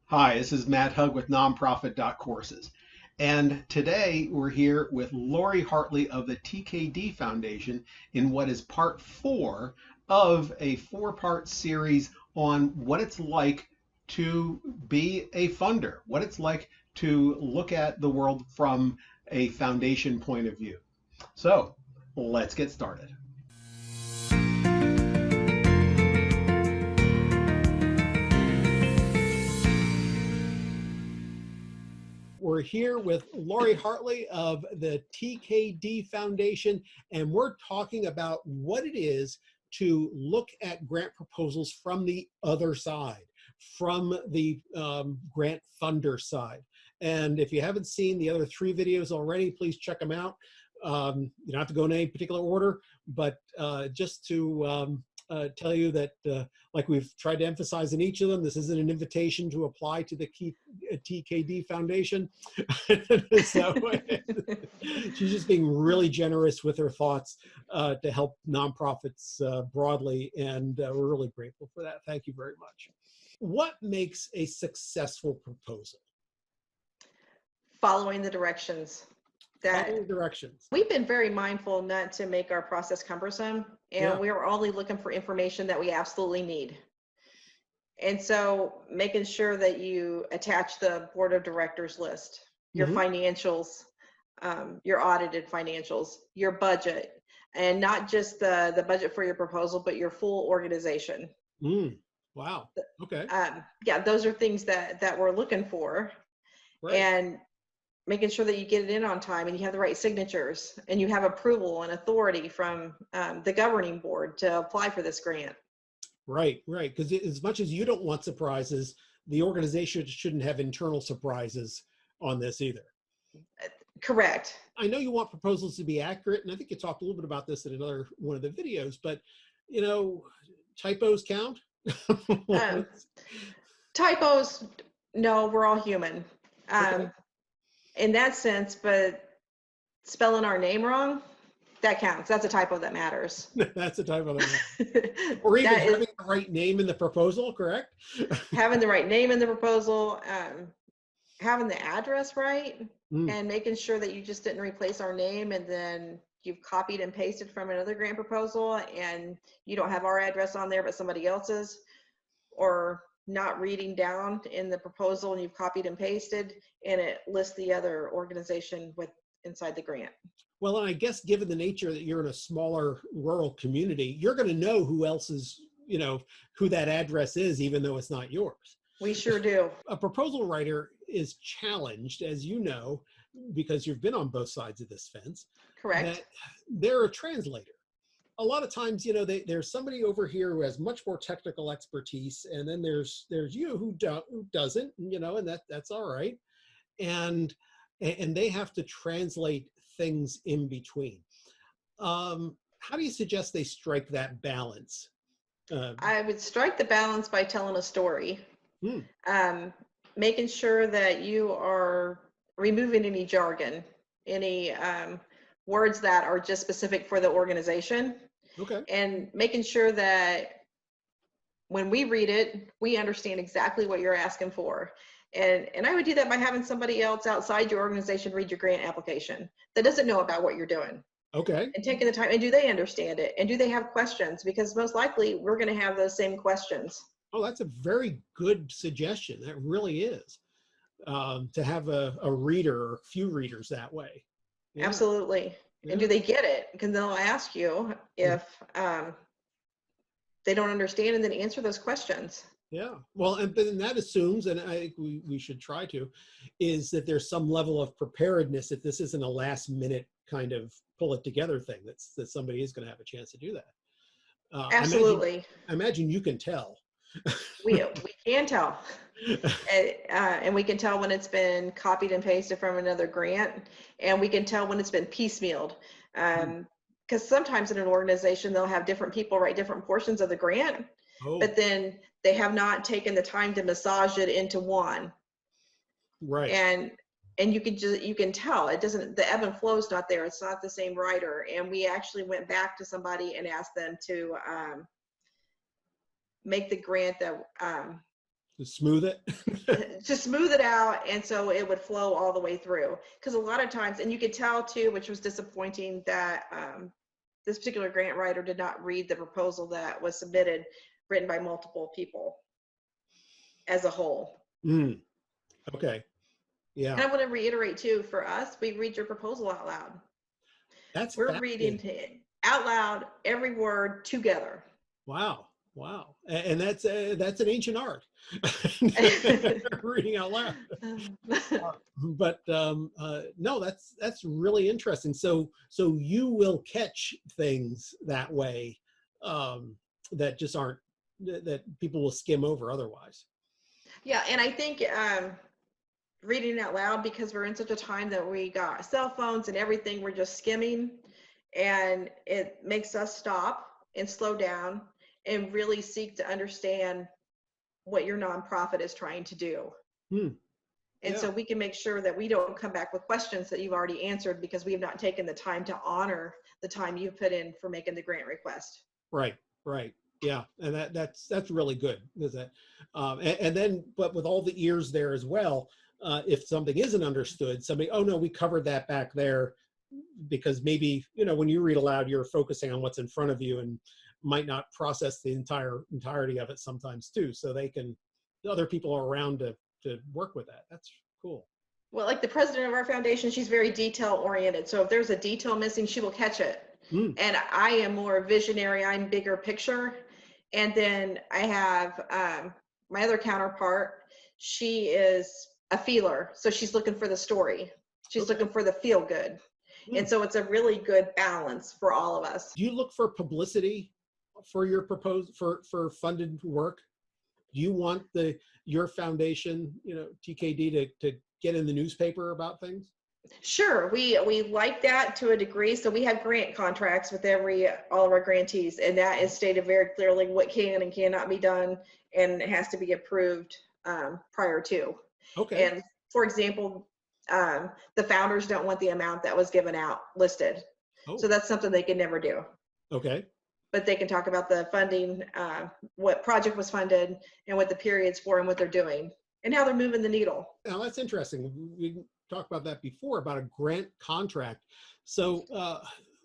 Hi, this is Matt Hugg with Nonprofit.Courses. And today we're here with Lorrie Hartley of the TKD Foundation in what is part 4 of a 4-part series on what it's like to be a funder, what it's like to look at the world from a foundation point of view. So let's get started. We're here with Lorrie Hartley of the TKD Foundation, and we're talking about what it is to look at grant proposals from the other side, from the grant funder side. And if you haven't seen the other 3 videos already, please check them out. You don't have to go in any particular order, but just to tell you that, like we've tried to emphasize in each of them, this isn't an invitation to apply to the TKD Foundation. So she's just being really generous with her thoughts to help nonprofits broadly, and we're really grateful for that. Thank you very much. What makes a successful proposal? Following the directions. Following directions. We've been very mindful not to make our process cumbersome, and we are only looking for information that we absolutely need. And so making sure that you attach the board of directors list, your financials, your audited financials, your budget, and not just the budget for your proposal, but your full organization. Wow. Okay. Yeah, those are things that we're looking for. Right. And making sure that you get it in on time and you have the right signatures and you have approval and authority from the governing board to apply for this grant. Right, right. Because as much as you don't want surprises, the organization shouldn't have internal surprises on this either. Correct. I know you want proposals to be accurate, and I think you talked a little bit about this in another one of the videos, but, you know, typos count? Typos, no, we're all human. Okay. In that sense, but spelling our name wrong, that counts. That's a typo that matters. That's a typo that matters. Or even having the right name in the proposal, correct? Having the right name in the proposal, having the address right, and making sure that you just didn't replace our name and then you've copied and pasted from another grant proposal and you don't have our address on there but somebody else's, or not reading down in the proposal and you've copied and pasted and it lists the other organization with inside the grant. Well, and I guess given the nature that you're in a smaller rural community, you're going to know who else is, you know, who that address is, even though it's not yours. We sure do. A proposal writer is challenged, as you know, because you've been on both sides of this fence. Correct. That they're a translator. A lot of times, you know, there's somebody over here who has much more technical expertise, and then there's you who doesn't, you know, and that's all right. And they have to translate things in between. How do you suggest they strike that balance? I would strike the balance by telling a story, making sure that you are removing any jargon, any words that are just specific for the organization. Okay. And making sure that when we read it, we understand exactly what you're asking for. And I would do that by having somebody else outside your organization read your grant application that doesn't know about what you're doing. Okay. And taking the time, and do they understand it? And do they have questions? Because most likely we're going to have those same questions. Oh, that's a very good suggestion. That really is. To have a reader or a few readers that way. Yeah. Absolutely. Yeah. And do they get it? Because they'll ask you if they don't understand, and then answer those questions. Yeah. Well, and then that assumes, and I think we should try to, is that there's some level of preparedness, that this isn't a last minute kind of pull it together thing, that somebody is going to have a chance to do that. Absolutely. I imagine you can tell. We can tell. And we can tell when it's been copied and pasted from another grant, and we can tell when it's been piecemealed. Because sometimes in an organization, they'll have different people write different portions of the grant, but then they have not taken the time to massage it into one. Right. And you can tell it doesn't, the ebb and flow is not there. It's not the same writer. And we actually went back to somebody and asked them to make the grant that To smooth it. to smooth it out, and so it would flow all the way through. Because a lot of times, and you could tell too, which was disappointing, that this particular grant writer did not read the proposal that was submitted, written by multiple people as a whole. Okay. Yeah. And I want to reiterate too, for us, we read your proposal out loud. We're reading it out loud, every word together. Wow. Wow. And that's an ancient art. Reading out loud. But no, that's really interesting. So you will catch things that way that just aren't, that people will skim over otherwise. Yeah, and I think reading out loud, because we're in such a time that we got cell phones and everything, we're just skimming, and it makes us stop and slow down and really seek to understand what your nonprofit is trying to do. And so we can make sure that we don't come back with questions that you've already answered because we have not taken the time to honor the time you put in for making the grant request. Right. Yeah, and that's really good. Is that, and then, but with all the ears there as well, if something isn't understood, somebody, oh no, we covered that back there, because maybe, when you read aloud, you're focusing on what's in front of you and might not process the entirety of it sometimes too. So other people are around to work with that. That's cool. Well, like the president of our foundation, she's very detail oriented. So if there's a detail missing, she will catch it. And I am more visionary. I'm bigger picture. And then I have my other counterpart. She is a feeler. So she's looking for the story. She's looking for the feel good. And so it's a really good balance for all of us. Do you look for publicity for your for funded work? Do you want your foundation, TKD, to get in the newspaper about things? Sure, we like that to a degree. So we have grant contracts with all of our grantees, and that is stated very clearly what can and cannot be done, and it has to be approved prior to. Okay. And for example, the founders don't want the amount that was given out listed. So that's something they can never do. Okay. But they can talk about the funding, what project was funded, and what the period's for, and what they're doing, and how they're moving the needle. Now that's interesting. We talked about that before, about a grant contract. So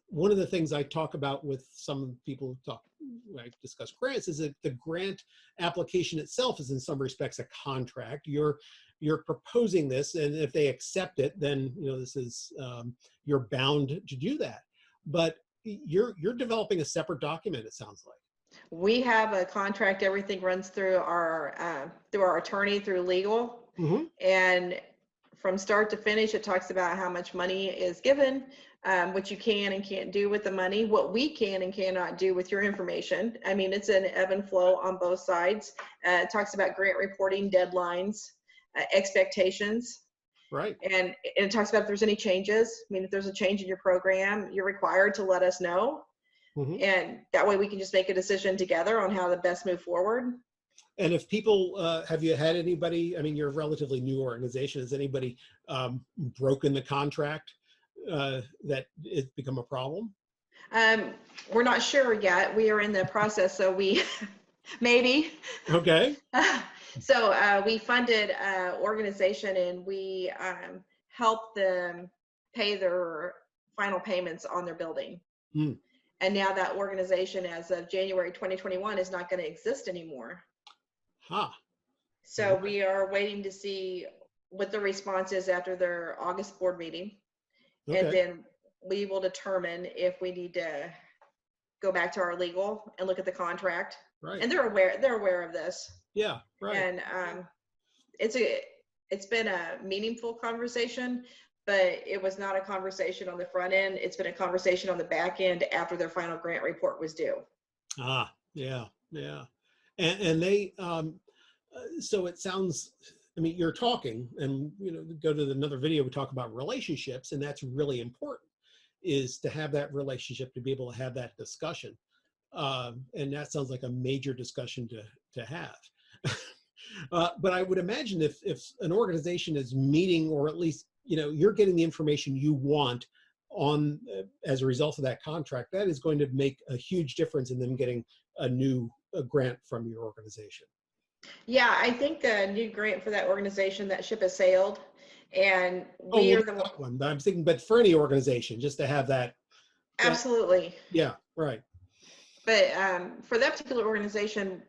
one of the things I talk about with some people when I discuss grants is that the grant application itself is in some respects a contract. You're proposing this, and if they accept it, then this is you're bound to do that. But you're developing a separate document, it sounds like. We have a contract. Everything runs through our attorney, through legal, and from start to finish, it talks about how much money is given, what you can and can't do with the money, what we can and cannot do with your information. I mean, it's an ebb and flow on both sides. It talks about grant reporting deadlines, expectations. Right. And it talks about if there's any changes. I mean, if there's a change in your program, you're required to let us know. And that way we can just make a decision together on how to best move forward. And if people, have you had anybody, I mean, you're a relatively new organization, has anybody broken the contract that it's become a problem? We're not sure yet. We are in the process, so we maybe. Okay. So we funded an organization, and we helped them pay their final payments on their building. And now that organization, as of January 2021, is not going to exist anymore. So we are waiting to see what the response is after their August board meeting. And then we will determine if we need to go back to our legal and look at the contract. Right. And they're aware of this. Yeah, right. And it's been a meaningful conversation, but it was not a conversation on the front end. It's been a conversation on the back end after their final grant report was due. Yeah. And they, so it sounds, I mean, you're talking, and go to another video, we talk about relationships, and that's really important, is to have that relationship, to be able to have that discussion. And that sounds like a major discussion to have. But I would imagine if an organization is meeting, or at least, you're getting the information you want on as a result of that contract, that is going to make a huge difference in them getting a grant from your organization. Yeah, I think the new grant for that organization, that ship has sailed, and Oh, we well, are the one. that one. I'm thinking, but for any organization, just to have that, Absolutely. yeah, right. But for that particular organization,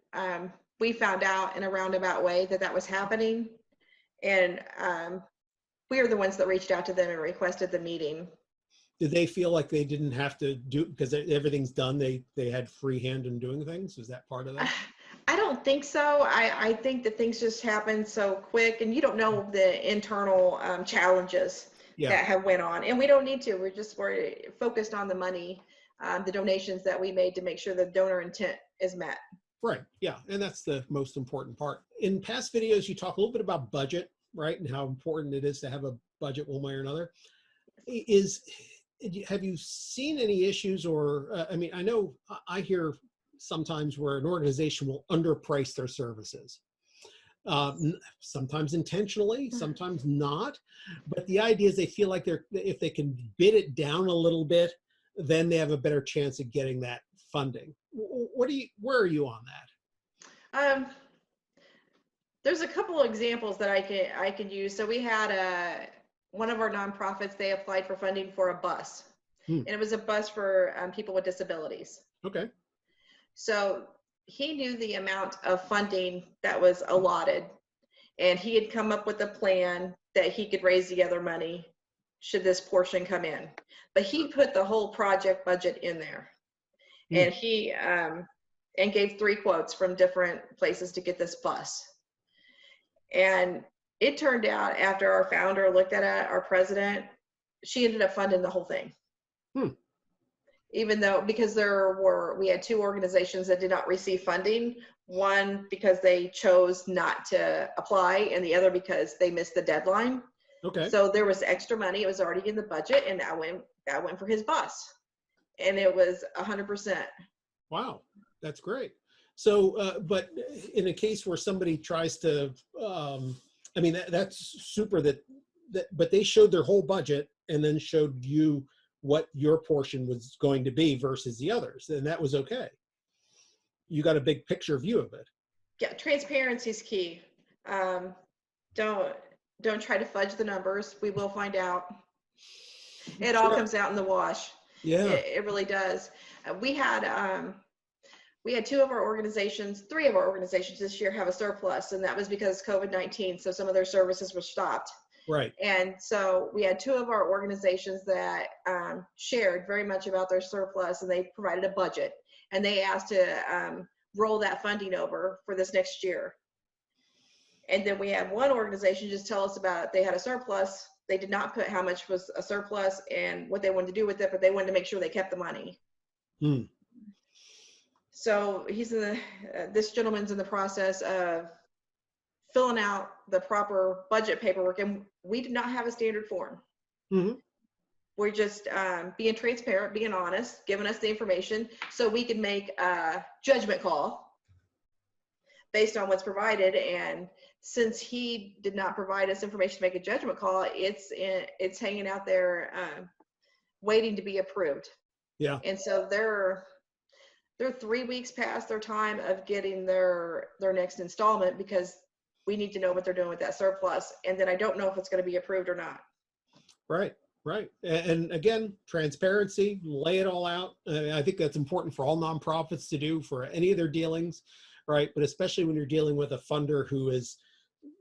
we found out in a roundabout way that that was happening, and we are the ones that reached out to them and requested the meeting. Did they feel like they didn't have to do, because everything's done, they had free hand in doing things? Was that part of that? I don't think so. I think that things just happen so quick, and you don't know the internal challenges Yeah, that have went on, and we don't need to. We're focused on the money, the donations that we made to make sure the donor intent is met. right. Yeah, and that's the most important part. In past videos, you talk a little bit about budget, right, and how important it is to have a budget one way or another. Have you seen any issues, or I mean, I know I hear sometimes where an organization will underprice their services. Sometimes intentionally, sometimes not. But the idea is they feel like if they can bid it down a little bit, then they have a better chance of getting that funding. Where are you on that? There's a couple of examples that I could use. So we had one of our nonprofits. They applied for funding for a bus, and it was a bus for people with disabilities. Okay. So he knew the amount of funding that was allotted, and he had come up with a plan that he could raise the other money should this portion come in. But he put the whole project budget in there, and he and gave 3 quotes from different places to get this bus. And it turned out, after our founder looked at it, our president, she ended up funding the whole thing. Even though, because we had 2 organizations that did not receive funding, one because they chose not to apply, and the other because they missed the deadline. Okay. So there was extra money. It was already in the budget, and that went for his bus, and it was 100%. Wow, that's great. So, but in a case where somebody tries to, I mean, that's super but they showed their whole budget and then showed you what your portion was going to be versus the others, and that was okay. You got a big picture view of it. Yeah, transparency is key. Don't try to fudge the numbers. We will find out. It all comes out in the wash. Yeah. It really does. We had 2 of our organizations, 3 of our organizations this year have a surplus, and that was because COVID-19. So some of their services were stopped. Right. And so we had 2 of our organizations that shared very much about their surplus, and they provided a budget, and they asked to roll that funding over for this next year. And then we had one organization just tell us about they had a surplus. They did not put how much was a surplus and what they wanted to do with it, but they wanted to make sure they kept the money. So this gentleman's in the process of filling out the proper budget paperwork, and we did not have a standard form. We're just being transparent, being honest, giving us the information so we can make a judgment call based on what's provided. And since he did not provide us information to make a judgment call, it's hanging out there waiting to be approved. Yeah. And so they're 3 weeks past their time of getting their next installment, because we need to know what they're doing with that surplus. And then I don't know if it's going to be approved or not. Right. Right. And again, transparency, lay it all out. I think that's important for all nonprofits to do for any of their dealings, right? But especially when you're dealing with a funder who is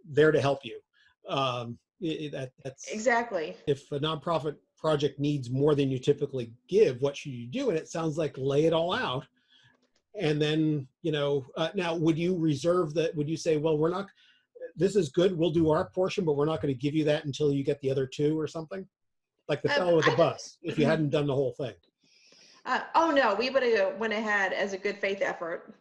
there to help you. That's exactly. If a nonprofit project needs more than you typically give, what should you do? And it sounds like lay it all out. And then, now would you reserve that? Would you say, well, this is good, we'll do our portion, but we're not going to give you that until you get the other 2 or something? Like the fellow with the bus, if you hadn't done the whole thing. Oh no, we would have went ahead as a good faith effort,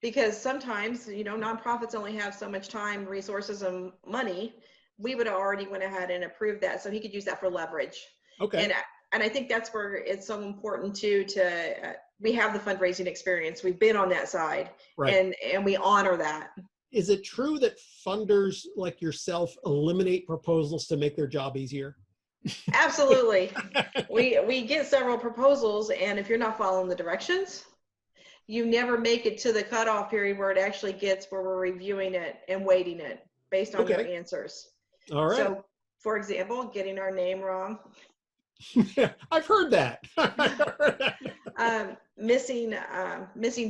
because sometimes, nonprofits only have so much time, resources, and money. We would have already went ahead and approved that, so he could use that for leverage. Okay. And I think that's where it's so important too, we have the fundraising experience. We've been on that side, right. And we honor that. Is it true that funders like yourself eliminate proposals to make their job easier? Absolutely. We get several proposals, and if you're not following the directions, you never make it to the cutoff period where it actually gets where we're reviewing it and weighting it based on your Okay. answers. All right. So, for example, getting our name wrong, I've heard that. missing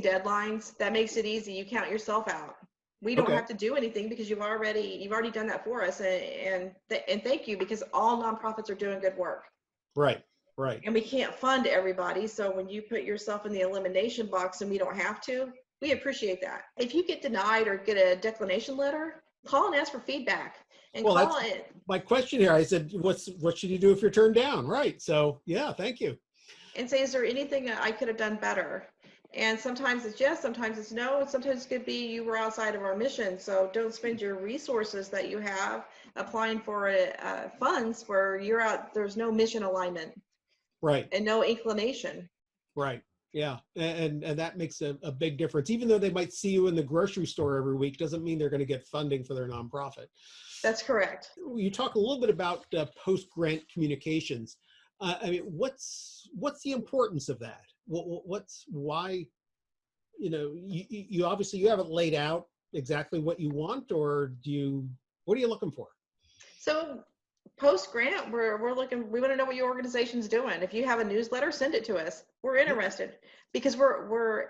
deadlines. That makes it easy. You count yourself out. We don't Okay. have to do anything because you've already done that for us, and thank you, because all nonprofits are doing good work. Right. Right. And we can't fund everybody. So when you put yourself in the elimination box and we don't have to, we appreciate that. If you get denied or get a declination letter, call and ask for feedback. And Well, call that's it my question here. I said, what should you do if you're turned down? Right. So yeah, thank you. and say, is there anything that I could have done better? And sometimes it's yes, sometimes it's no, and sometimes it could be you were outside of our mission. So don't spend your resources that you have applying for funds where you're out, there's no mission alignment. Right. And no inclination. Right. Yeah. And that makes a big difference. Even though they might see you in the grocery store every week, doesn't mean they're going to get funding for their nonprofit. That's correct. You talk a little bit about post-grant communications. I mean, what's the importance of that? Why, you obviously you haven't laid out exactly what you want, or what are you looking for? So post grant, we're looking, we want to know what your organization's doing. If you have a newsletter, send it to us. We're interested because we're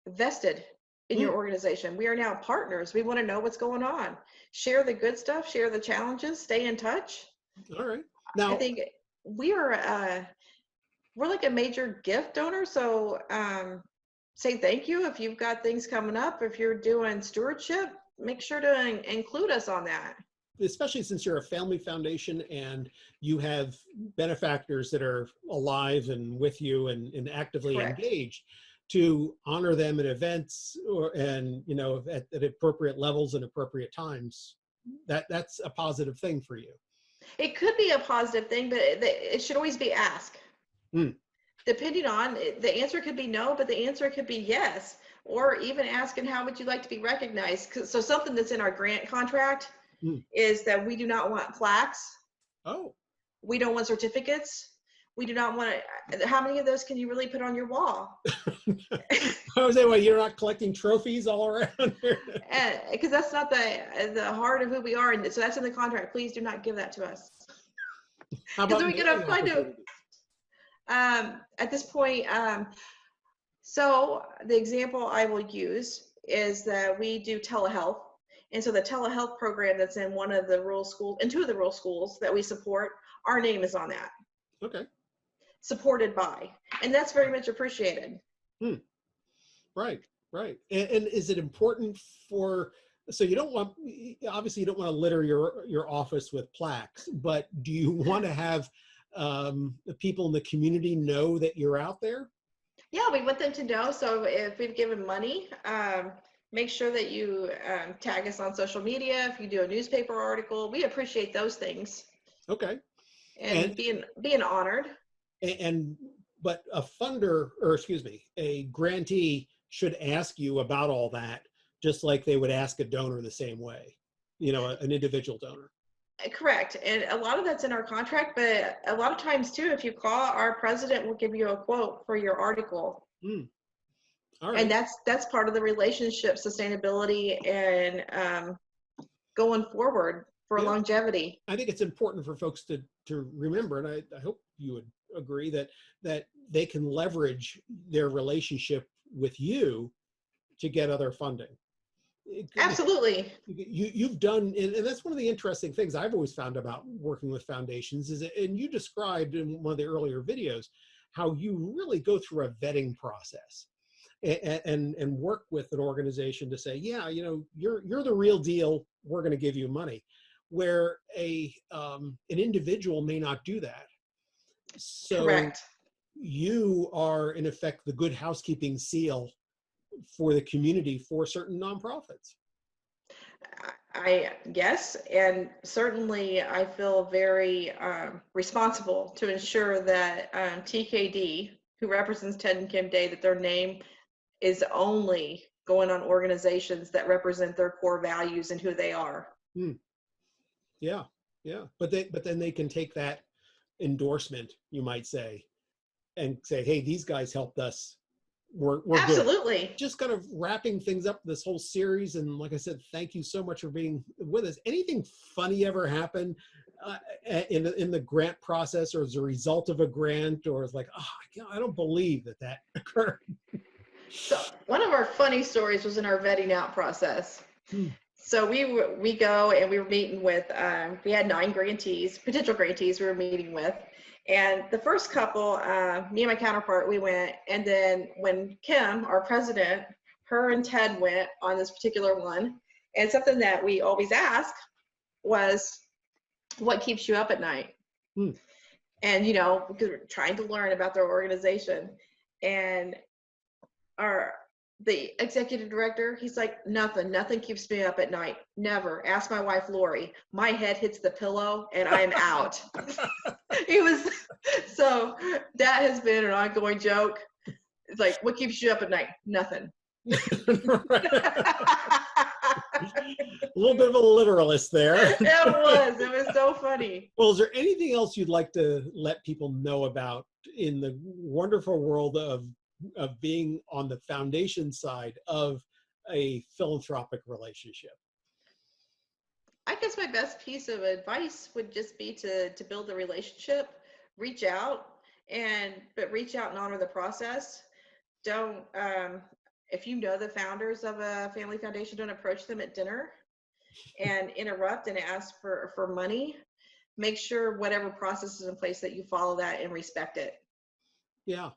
vested in your organization. We are now partners. We want to know what's going on. Share the good stuff, share the challenges, stay in touch. All right. Now I think we're like a major gift donor. So say thank you if you've got things coming up. If you're doing stewardship, make sure to include us on that. Especially since you're a family foundation and you have benefactors that are alive and with you and actively Correct. engaged, to honor them at events at appropriate levels and appropriate times, that's a positive thing for you. It could be a positive thing, but it should always be asked. Depending on, the answer could be no, but the answer could be yes. Or even asking, how would you like to be recognized? So something that's in our grant contract is that we do not want plaques. Oh. We don't want certificates. We do not want to, how many of those can you really put on your wall? I was saying, well, you're not collecting trophies all around here. Because that's not the heart of who we are. And so that's in the contract. Please do not give that to us. Because we get find out at this point. So the example I will use is that we do telehealth. And so the telehealth program that's in one of the rural schools, in two of the rural schools that we support, our name is on that. Okay. Supported by. And that's very much appreciated. Right, right. And is it important so you don't want, obviously you don't want to litter your office with plaques, but do you want to have the people in the community know that you're out there? Yeah, we want them to know. So if we've given money, make sure that you tag us on social media. If you do a newspaper article, we appreciate those things. Okay. And being honored. But a funder, or excuse me, a grantee should ask you about all that, just like they would ask a donor the same way, an individual donor. Correct. And a lot of that's in our contract, but a lot of times too, if you call, our president will give you a quote for your article. All right. And that's part of the relationship sustainability and going forward for longevity. I think it's important for folks to remember, and I hope you would agree that they can leverage their relationship with you to get other funding. Absolutely. You've done, and that's one of the interesting things I've always found about working with foundations and you described in one of the earlier videos how you really go through a vetting process and work with an organization to say, yeah, you're the real deal. We're going to give you money, where an individual may not do that. So correct. You are in effect the good housekeeping seal for the community for certain nonprofits. Yes, and certainly I feel very responsible to ensure that TKD, who represents Ted and Kim Day, that their name is only going on organizations that represent their core values and who they are. Yeah. But then they can take that endorsement, you might say, and say, hey, these guys helped us we're good. Absolutely. Just kind of wrapping things up this whole series. And like I said, thank you so much for being with us. Anything funny ever happen in the grant process, or as a result of a grant, or it's like, oh, I don't believe that occurred? So one of our funny stories was in our vetting out process. So we go and we were meeting with, we had 9 grantees, potential grantees we were meeting with. And the first couple, me and my counterpart, we went. And then when Kim, our president, her and Ted went on this particular one. And something that we always ask was, what keeps you up at night? And, you know, because we're trying to learn about their organization. And the executive director, he's like, nothing keeps me up at night. Never. Ask my wife, Lorrie. My head hits the pillow and I'm out. So that has been an ongoing joke. It's like, what keeps you up at night? Nothing. A little bit of a literalist there. It was so funny. Well, is there anything else you'd like to let people know about in the wonderful world of being on the foundation side of a philanthropic relationship? I guess my best piece of advice would just be to build a relationship, reach out, but reach out and honor the process. Don't, if you know the founders of a family foundation, don't approach them at dinner and interrupt and ask for money. Make sure whatever process is in place that you follow that and respect it. Yeah,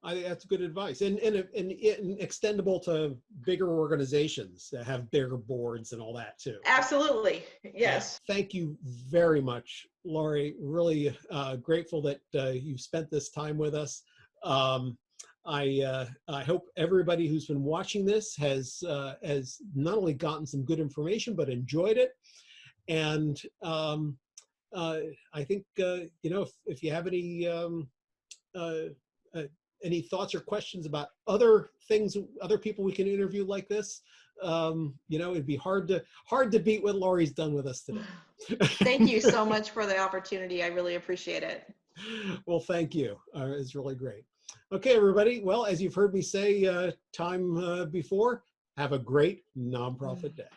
that's good advice, and extendable to bigger organizations that have bigger boards and all that too. Absolutely, yes. Yeah. Thank you very much, Lorrie. Really grateful that you've spent this time with us. I hope everybody who's been watching this has not only gotten some good information but enjoyed it. And I think you know, if you have any thoughts or questions about other things, other people we can interview like this, you know, it'd be hard to beat what Lorrie's done with us today. Thank you so much for the opportunity. I really appreciate it. Well, thank you. It's really great. Okay, everybody. Well, as you've heard me say time before, have a great nonprofit day.